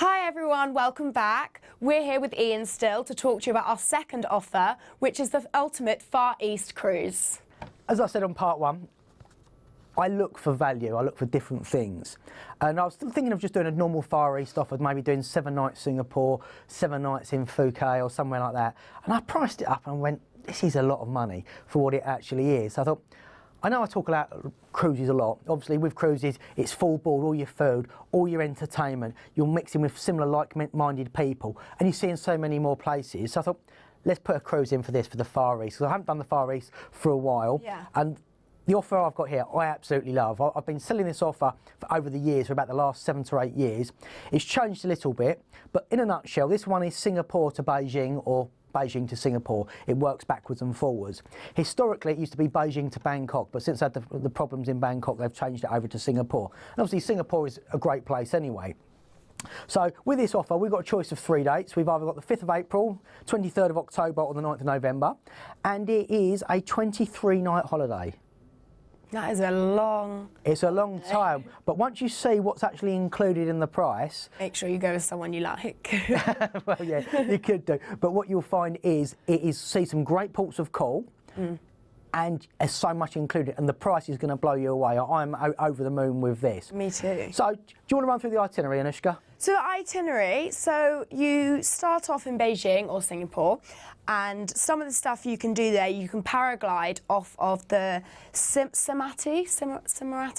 Hi everyone, welcome back. We're here with Ian still to talk to you about our second offer, which is the ultimate Far East cruise. As I said on part one, I look for value, I look for different things. And I was thinking of just doing a normal Far East offer, maybe doing 7 nights Singapore, 7 nights in Phuket or somewhere like that. And I priced it up and went, this is a lot of money for what it actually is. So I thought, I know I talk about cruises a lot. Obviously with cruises, it's full board, all your food, all your entertainment. You're mixing with similar like-minded people and you're seeing so many more places. So I thought, let's put a cruise in for this, for the Far East, because I haven't done the Far East for a while. Yeah. And the offer I've got here, I absolutely love. I've been selling this offer for over the years, for about the last 7 to 8 years. It's changed a little bit, but in a nutshell, this one is Singapore to Beijing or Beijing to Singapore. It works backwards and forwards. Historically, it used to be Beijing to Bangkok, but since I had the problems in Bangkok, they've changed it over to Singapore. And obviously, Singapore is a great place anyway. So with this offer, we've got a choice of 3 dates. We've either got the 5th of April, 23rd of October, or the 9th of November, and it is a 23-night holiday. That is a long... It's a long time, but once you see what's actually included in the price... Make sure you go with someone you like. Well, yeah, you could do. But what you'll find is, see some great ports of call, and there's so much included, and the price is going to blow you away. I'm over the moon with this. Me too. So, do you want to run through the itinerary, Anushka? So the itinerary, so you start off in Beijing or Singapore, and some of the stuff you can do there, you can paraglide off of the Simarati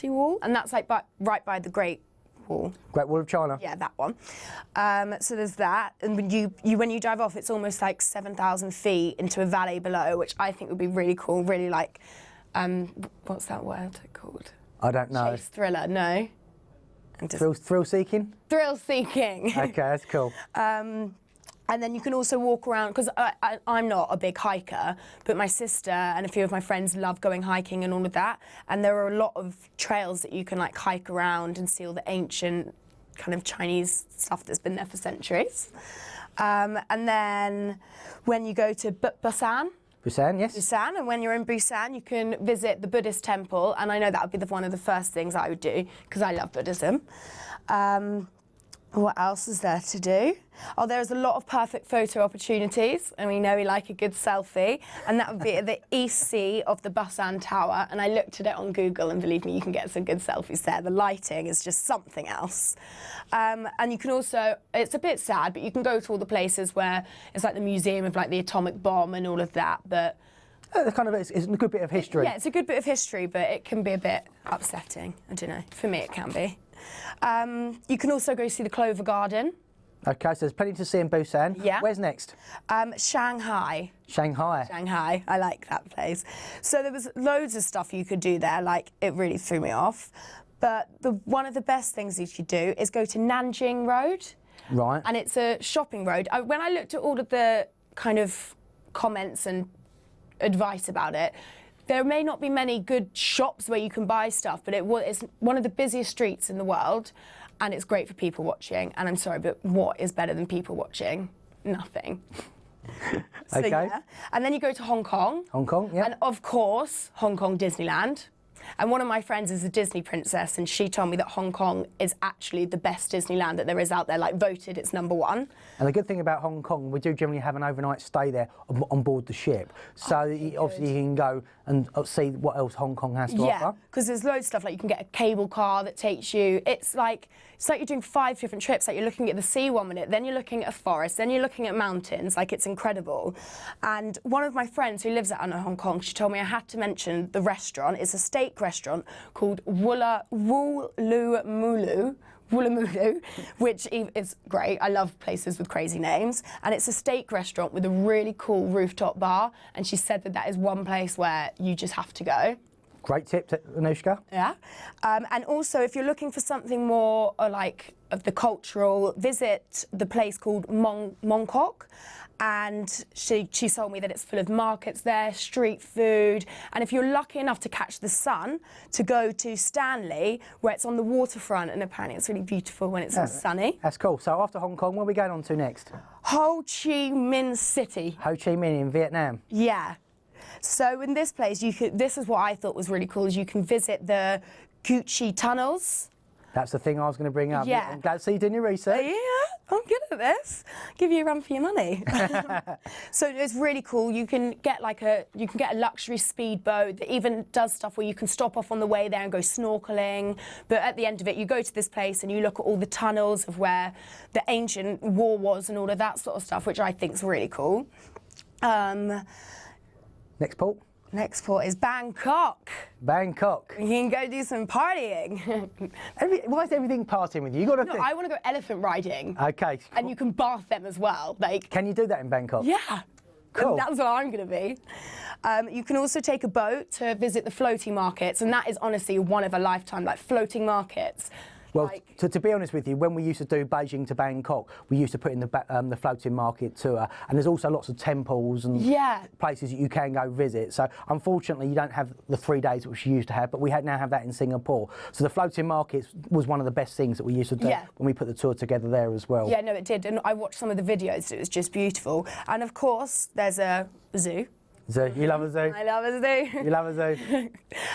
Wall, and that's like right by the Great Wall. Great Wall of China. Yeah, that one. So there's that, and when you drive off, it's almost like 7,000 feet into a valley below, which I think would be really cool. Really like, what's that word called? I don't know. Chase thriller, no. Thrill seeking? Thrill seeking. Okay, that's cool. And then you can also walk around, because I'm not a big hiker, but my sister and a few of my friends love going hiking and all of that. And there are a lot of trails that you can like hike around and see all the ancient kind of Chinese stuff that's been there for centuries. And then when you go to Busan, Busan, yes. Busan, and when you're in Busan, you can visit the Buddhist temple, and I know that would be one of the first things I would do, because I love Buddhism. What else is there to do? Oh, there's a lot of perfect photo opportunities, and we know we like a good selfie, and that would be at the East Sea of the Busan Tower, and I looked at it on Google, and believe me, you can get some good selfies there. The lighting is just something else. And you can also, it's a bit sad, but you can go to all the places where it's like the museum of like the atomic bomb and all of that, but... It's a good bit of history. Yeah, it's a good bit of history, but it can be a bit upsetting. I don't know, for me it can be. You can also go see the Clover Garden. Okay, so there's plenty to see in Busan. Yeah. Where's next? Shanghai. Shanghai. Shanghai, I like that place. So there was loads of stuff you could do there, like it really threw me off. But one of the best things you could do is go to Nanjing Road. Right. And it's a shopping road. When I looked at all of the kind of comments and advice about it, there may not be many good shops where you can buy stuff, but it's one of the busiest streets in the world, and it's great for people watching. And I'm sorry, but what is better than people watching? Nothing. So, okay. Yeah. And then you go to Hong Kong. Hong Kong, yeah. And of course, Hong Kong Disneyland. And one of my friends is a Disney princess, and she told me that Hong Kong is actually the best Disneyland that there is out there, like voted it's #1. And the good thing about Hong Kong, we do generally have an overnight stay there on board the ship. So obviously you can go and see what else Hong Kong has to offer. Yeah, because there's loads of stuff, like you can get a cable car that takes you, it's like you're doing 5 different trips, like you're looking at the sea one minute, then you're looking at a forest, then you're looking at mountains, like it's incredible. And one of my friends who lives out in Hong Kong, she told me I had to mention the restaurant. It's a steak restaurant called Woolloomooloo, which is great. I love places with crazy names. And it's a steak restaurant with a really cool rooftop bar. And she said that is one place where you just have to go. Great tip, Anushka. Yeah. And also, if you're looking for something more like of the cultural, visit the place called Bangkok. And she told me that it's full of markets there, street food. And if you're lucky enough to catch the sun, to go to Stanley, where it's on the waterfront, and apparently it's really beautiful when it's sunny. That's cool. So after Hong Kong, where are we going on to next? Ho Chi Minh City. Ho Chi Minh in Vietnam. Yeah. So in this place, this is what I thought was really cool, is you can visit the Gucci tunnels. That's the thing I was going to bring up. Yeah. I'm glad to see you doing your research. Yeah, I'm good at this. Give you a run for your money. So it's really cool. You can get a luxury speedboat that even does stuff where you can stop off on the way there and go snorkeling. But at the end of it, you go to this place and you look at all the tunnels of where the ancient war was and all of that sort of stuff, which I think is really cool. Next port? Next port is Bangkok. Bangkok. You can go do some partying. Why is everything partying with you? You got to No, think. I want to go elephant riding. Okay. And you can bath them as well. Can you do that in Bangkok? Yeah. Cool. That's what I'm going to be. You can also take a boat to visit the floating markets, and that is honestly one of a lifetime, floating markets. Well, to be honest with you, when we used to do Beijing to Bangkok, we used to put in the floating market tour, and there's also lots of temples and places that you can go visit. So unfortunately, you don't have the 3 days which you used to have, but we now have that in Singapore. So the floating markets was one of the best things that we used to do when we put the tour together there as well. Yeah, no, it did, and I watched some of the videos. It was just beautiful, and of course, there's a zoo. Zoo. You love a zoo? I love a zoo. You love a zoo?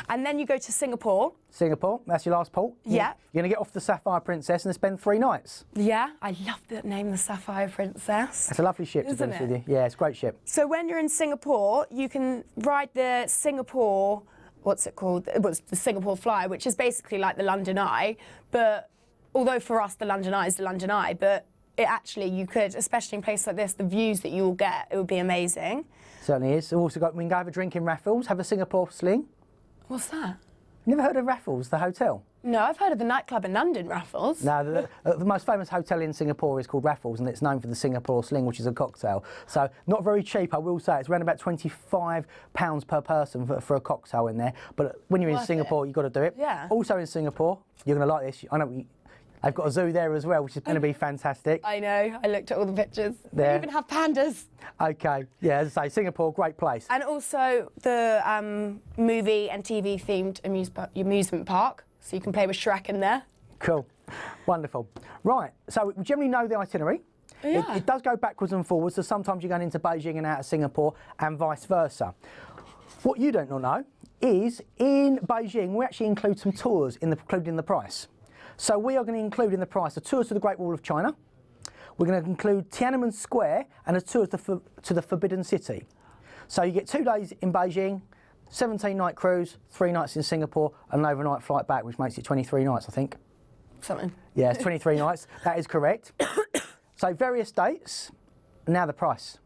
And then you go to Singapore. Singapore, that's your last port? Yeah. You're going to get off the Sapphire Princess and spend 3 nights. Yeah, I love the name, the Sapphire Princess. It's a lovely ship, to be honest with you. Yeah, it's a great ship. So when you're in Singapore, you can ride the Singapore, what's it called? It was the Singapore Flyer, which is basically like the London Eye. But although for us, the London Eye is the London Eye, but you could, especially in places like this, the views that you will get, it would be amazing. Certainly is. We can go have a drink in Raffles, have a Singapore sling. What's that? Never heard of Raffles, the hotel? No, I've heard of the nightclub in London, Raffles. No, the most famous hotel in Singapore is called Raffles, and it's known for the Singapore Sling, which is a cocktail. So not very cheap, I will say. It's around about £25 per person for a cocktail in there. But when you're in Singapore, you've got to do it. Yeah. Also in Singapore, you're going to like this. I know they've got a zoo there as well, which is going to be fantastic. I know. I looked at all the pictures. There. They even have pandas. Okay. Yeah, as I say, Singapore, great place. And also the movie and TV themed amusement park. So you can play with Shrek in there. Cool. Wonderful. Right. So we generally know the itinerary. Yeah. It does go backwards and forwards, so sometimes you're going into Beijing and out of Singapore and vice versa. What you don't know is in Beijing, we actually include some tours included in the price. So we are going to include in the price a tour to the Great Wall of China. We're going to include Tiananmen Square and a tour to the Forbidden City. So you get 2 days in Beijing, 17-night cruise, 3 nights in Singapore, and an overnight flight back, which makes it 23 nights, I think. Something. Yeah, it's 23 nights. That is correct. So various dates. Now the price.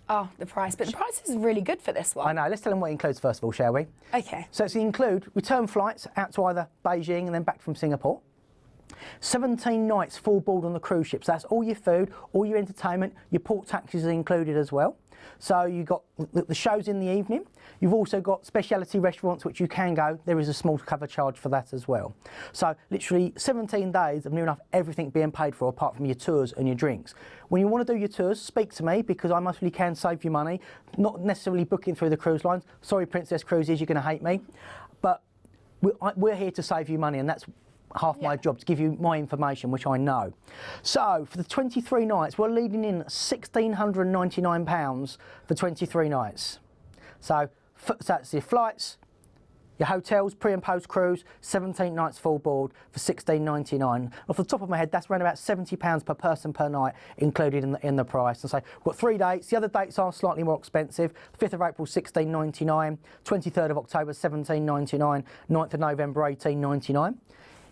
Oh, the price. But the price is really good for this one. I know. Let's tell them what it includes first of all, shall we? Okay. So it's include return flights out to either Beijing and then back from Singapore. 17 nights full board on the cruise ship. So that's all your food, all your entertainment, your port taxis are included as well. So you've got the shows in the evening. You've also got specialty restaurants which you can go. There is a small cover charge for that as well. So literally 17 days of near enough everything being paid for apart from your tours and your drinks. When you want to do your tours, speak to me because I most really can save you money. Not necessarily booking through the cruise lines. Sorry, Princess Cruises, you're going to hate me. But we're here to save you money, and that's half my job, to give you my information, which I know. So for the 23 nights, we're leading in £1,699 for 23 nights. So that's your flights, your hotels, pre and post cruise, 17 nights full board for £1,699. Off the top of my head, that's around about £70 per person per night included in the price. And so we've got 3 dates. The other dates are slightly more expensive. 5th of April, £1,699. 23rd of October, £1,799. 9th of November, £1,899.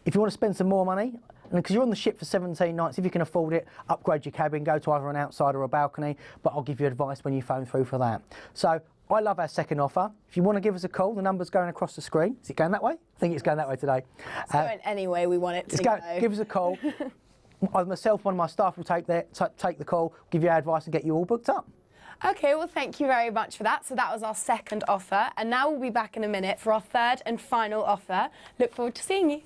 If you want to spend some more money, and because you're on the ship for 17 nights, if you can afford it, upgrade your cabin, go to either an outside or a balcony, but I'll give you advice when you phone through for that. So I love our second offer. If you want to give us a call, the number's going across the screen. Is it going that way? I think it's going that way today. It's going any way we want it to go. Give us a call. Either myself, one of my staff will take the call, give you our advice and get you all booked up. Okay, well, thank you very much for that. So that was our second offer, and now we'll be back in a minute for our third and final offer. Look forward to seeing you.